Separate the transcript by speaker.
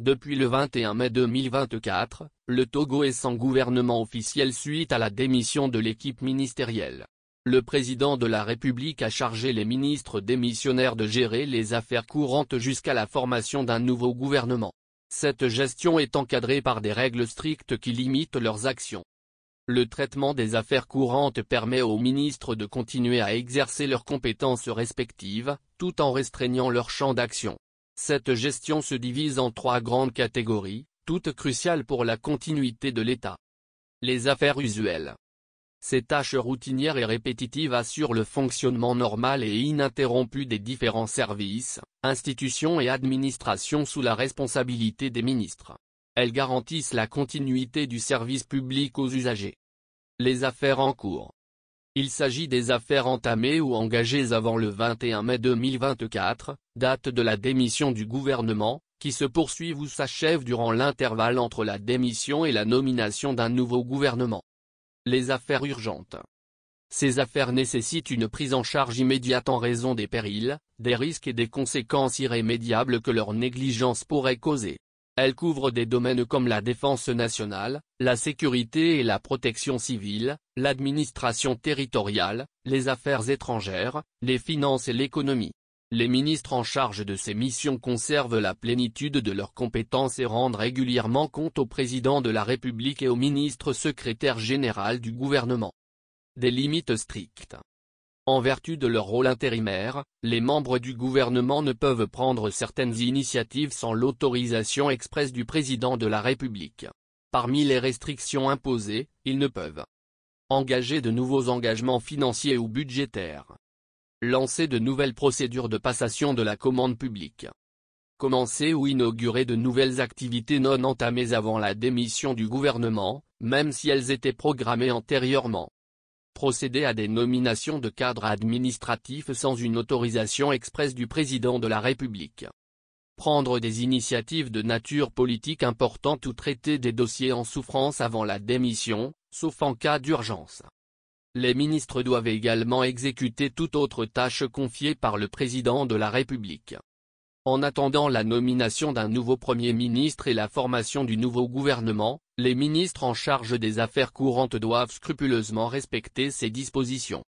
Speaker 1: Depuis le 21 mai 2024, le Togo est sans gouvernement officiel suite à la démission de l'équipe ministérielle. Le président de la République a chargé les ministres démissionnaires de gérer les affaires courantes jusqu'à la formation d'un nouveau gouvernement. Cette gestion est encadrée par des règles strictes qui limitent leurs actions. Le traitement des affaires courantes permet aux ministres de continuer à exercer leurs compétences respectives, tout en restreignant leur champ d'action. Cette gestion se divise en trois grandes catégories, toutes cruciales pour la continuité de l'État. Les affaires usuelles. Ces tâches routinières et répétitives assurent le fonctionnement normal et ininterrompu des différents services, institutions et administrations sous la responsabilité des ministres. Elles garantissent la continuité du service public aux usagers. Les affaires en cours. Il s'agit des affaires entamées ou engagées avant le 21 mai 2024, date de la démission du gouvernement, qui se poursuivent ou s'achèvent durant l'intervalle entre la démission et la nomination d'un nouveau gouvernement. Les affaires urgentes. Ces affaires nécessitent une prise en charge immédiate en raison des périls, des risques et des conséquences irrémédiables que leur négligence pourrait causer. Elles couvrent des domaines comme la défense nationale, la sécurité et la protection civile, l'administration territoriale, les affaires étrangères, les finances et l'économie. Les ministres en charge de ces missions conservent la plénitude de leurs compétences et rendent régulièrement compte au président de la République et au ministre secrétaire général du gouvernement. Des limites strictes. En vertu de leur rôle intérimaire, les membres du gouvernement ne peuvent prendre certaines initiatives sans l'autorisation expresse du président de la République. Parmi les restrictions imposées, ils ne peuvent engager de nouveaux engagements financiers ou budgétaires. Lancer de nouvelles procédures de passation de la commande publique. Commencer ou inaugurer de nouvelles activités non entamées avant la démission du gouvernement, même si elles étaient programmées antérieurement. Procéder à des nominations de cadres administratifs sans une autorisation expresse du président de la République. Prendre des initiatives de nature politique importante ou traiter des dossiers en souffrance avant la démission, sauf en cas d'urgence. Les ministres doivent également exécuter toute autre tâche confiée par le président de la République. En attendant la nomination d'un nouveau Premier ministre et la formation du nouveau gouvernement, les ministres en charge des affaires courantes doivent scrupuleusement respecter ces dispositions.